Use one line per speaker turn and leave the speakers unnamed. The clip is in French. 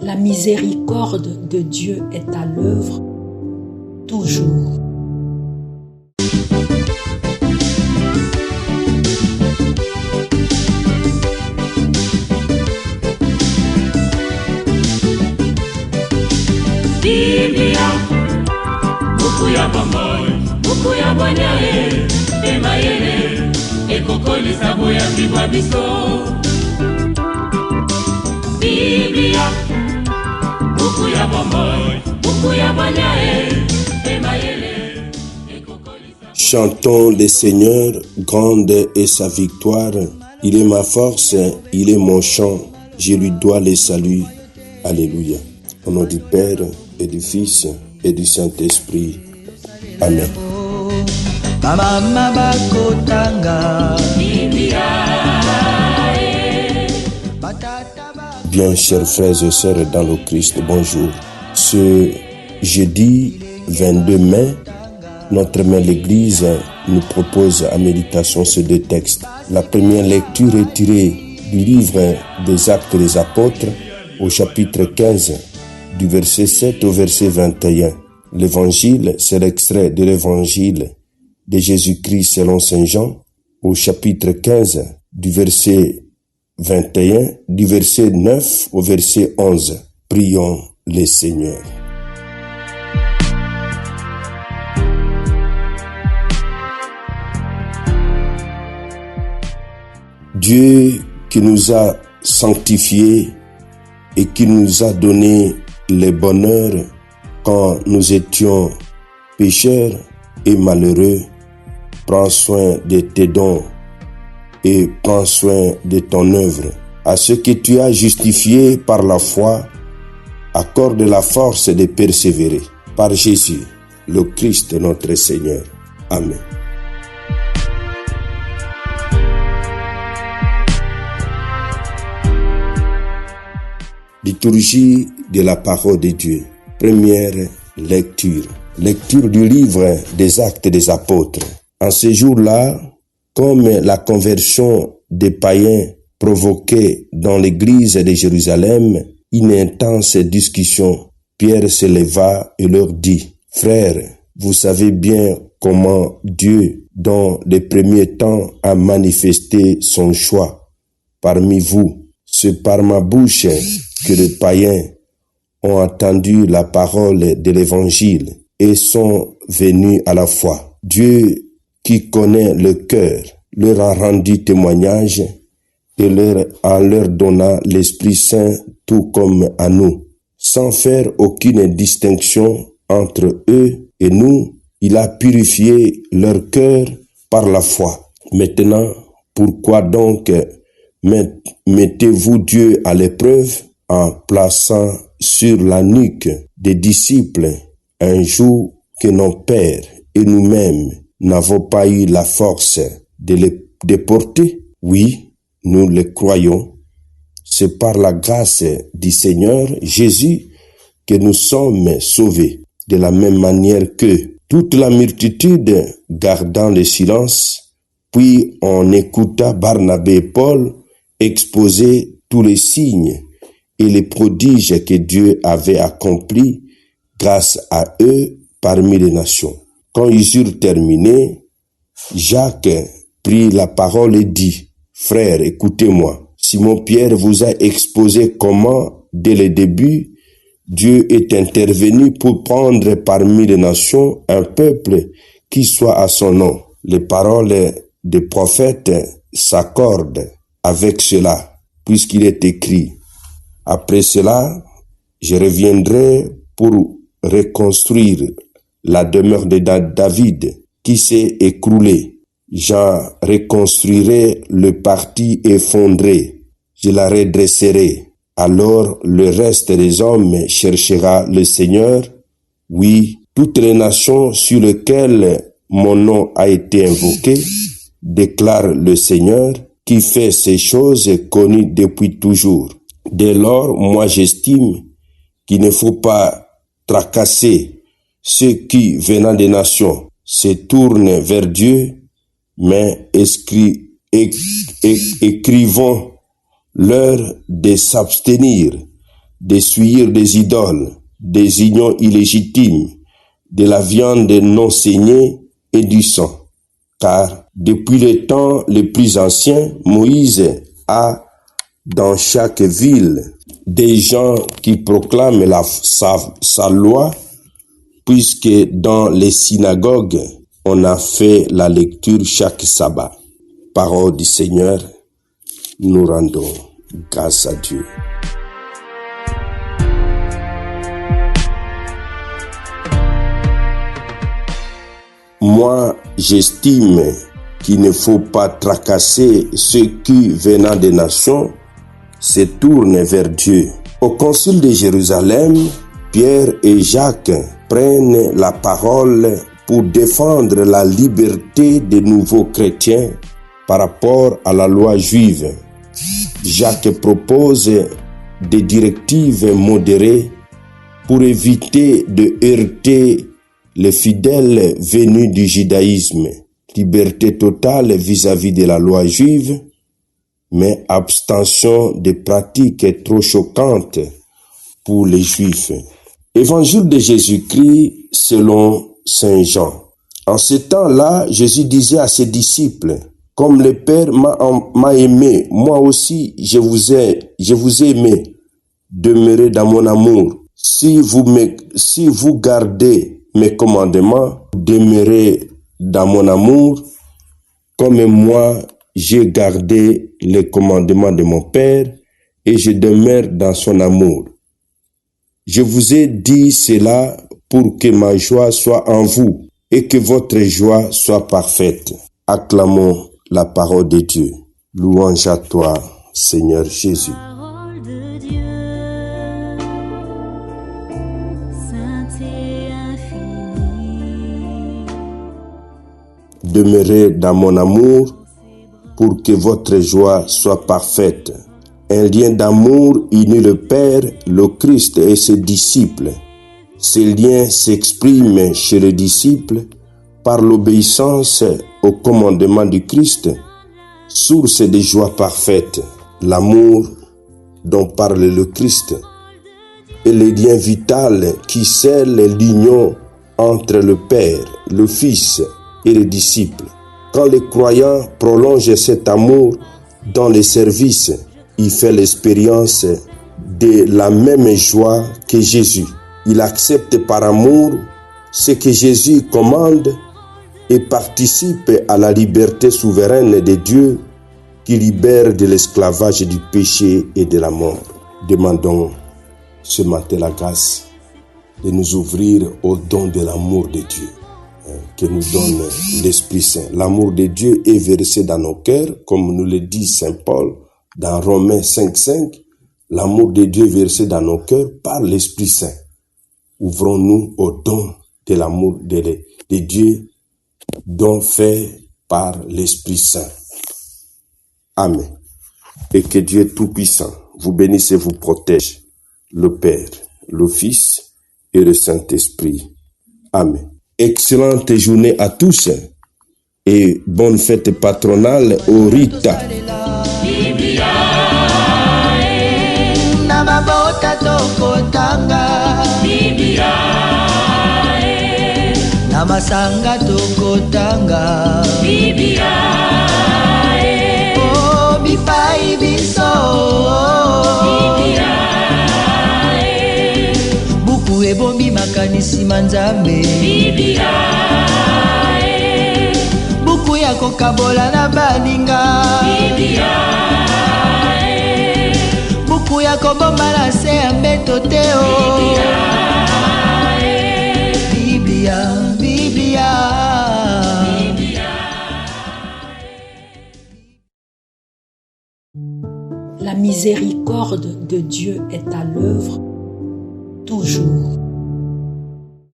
La miséricorde de Dieu est à l'œuvre toujours.
Biblia, buku ya bomboy, buku ya bonyae, emayele, ekokoli sabo ya bibwa biso. Biblia, buku ya bomboy, buku ya bonyae, emayele, ekokoli sabo.
Chantons le Seigneur, grande est sa victoire. Il est ma force, il est mon chant. Je lui dois le salut. Alléluia. Au nom du Père et du Fils et du Saint-Esprit. Amen. Bien, chers frères et sœurs dans le Christ, bonjour. Ce jeudi 22 mai, notre mère l'Église nous propose à méditation ces deux textes. La première lecture est tirée du livre des Actes des Apôtres au chapitre 15, du verset 7 au verset 21. L'évangile, c'est l'extrait de l'évangile de Jésus-Christ selon Saint Jean, au chapitre 15, du verset 21, du verset 9 au verset 11. Prions le Seigneur. Dieu qui nous a sanctifiés et qui nous a donné le bonheur quand nous étions pécheurs et malheureux, prends soin de tes dons et prends soin de ton œuvre. À ceux que tu as justifiés par la foi, accorde la force de persévérer. Par Jésus, le Christ notre Seigneur. Amen. Liturgie de la parole de Dieu. Première lecture. Lecture du livre des Actes des Apôtres. En ce jour-là, comme la conversion des païens provoquait dans l'église de Jérusalem une intense discussion, Pierre se leva et leur dit: « Frères, vous savez bien comment Dieu, dans les premiers temps, a manifesté son choix parmi vous. C'est par ma bouche que les païens ont entendu la parole de l'Évangile et sont venus à la foi. Dieu, qui connaît le cœur, leur a rendu témoignage et en leur donnant l'Esprit Saint tout comme à nous. Sans faire aucune distinction entre eux et nous, il a purifié leur cœur par la foi. Maintenant, pourquoi donc mettez-vous Dieu à l'épreuve en plaçant sur la nuque des disciples un joug que nos pères et nous-mêmes n'avons pas eu la force de les déporter? Oui, nous le croyons. C'est par la grâce du Seigneur Jésus que nous sommes sauvés. De la même manière que toute la multitude gardant le silence, puis on écouta Barnabé et Paul exposer tous les signes et les prodiges que Dieu avait accomplis grâce à eux parmi les nations. Quand ils eurent terminé, Jacques prit la parole et dit: « Frères, écoutez-moi. Simon-Pierre vous a exposé comment, dès le début, Dieu est intervenu pour prendre parmi les nations un peuple qui soit à son nom. Les paroles des prophètes s'accordent avec cela, puisqu'il est écrit: après cela, je reviendrai pour reconstruire la demeure de David qui s'est écroulée. J'en reconstruirai le parti effondré. Je la redresserai. Alors le reste des hommes cherchera le Seigneur. Oui, toutes les nations sur lesquelles mon nom a été invoqué, déclare le Seigneur, qui fait ces choses connues depuis toujours. Dès lors, moi j'estime qu'il ne faut pas tracasser ceux qui, venant des nations, se tournent vers Dieu, mais écrivons-leur de s'abstenir d'essuyer des idoles, des unions illégitimes, de la viande non saignée et du sang. Car depuis les temps les plus anciens, Moïse a dans chaque ville des gens qui proclament sa loi, puisque dans les synagogues, on a fait la lecture chaque sabbat. Parole du Seigneur, nous rendons grâce à Dieu. Moi, j'estime qu'il ne faut pas tracasser ceux qui, venant des nations, se tournent vers Dieu. Au concile de Jérusalem, Pierre et Jacques prennent la parole pour défendre la liberté des nouveaux chrétiens par rapport à la loi juive. Jacques propose des directives modérées pour éviter de heurter les fidèles venus du judaïsme. Liberté totale vis-à-vis de la loi juive, mais abstention des pratiques trop choquantes pour les Juifs. Évangile de Jésus-Christ selon Saint Jean. En ce temps-là, Jésus disait à ses disciples, « Comme le Père m'a aimé, moi aussi je vous ai aimé, demeurez dans mon amour. Si vous gardez mes commandements, demeurez dans mon amour, comme moi j'ai gardé les commandements de mon Père et je demeure dans son amour. Je vous ai dit cela pour que ma joie soit en vous et que votre joie soit parfaite. » Acclamons la parole de Dieu. Louange à toi, Seigneur Jésus.
Parole de Dieu, sainte et infinie.
Demeurez dans mon amour pour que votre joie soit parfaite. Un lien d'amour unit le Père, le Christ et ses disciples. Ce lien s'exprime chez les disciples par l'obéissance au commandement du Christ, source de joie parfaite. L'amour dont parle le Christ est le lien vital qui scelle l'union entre le Père, le Fils et les disciples. Quand le croyant prolonge cet amour dans les services, il fait l'expérience de la même joie que Jésus. Il accepte par amour ce que Jésus commande et participe à la liberté souveraine de Dieu qui libère de l'esclavage du péché et de la mort. Demandons ce matin la grâce de nous ouvrir au don de l'amour de Dieu que nous donne l'Esprit Saint. L'amour de Dieu est versé dans nos cœurs, comme nous le dit Saint Paul dans Romains 5:5. L'amour de Dieu est versé dans nos cœurs par l'Esprit Saint. Ouvrons-nous au don de l'amour de Dieu, don fait par l'Esprit Saint. Amen. Et que Dieu Tout-Puissant vous bénisse et vous protège, le Père, le Fils et le Saint-Esprit. Amen. Excellente journée à tous et bonne fête patronale au Rita.
Namasanga tokotanga Biblia oh bipai biso Biblia buku ebombi makanisi manzambe Biblia buku ya kokabola na baninga Biblia buku ya kobomba na se ya mbeto teo Biblia
La miséricorde de Dieu est à l'œuvre toujours.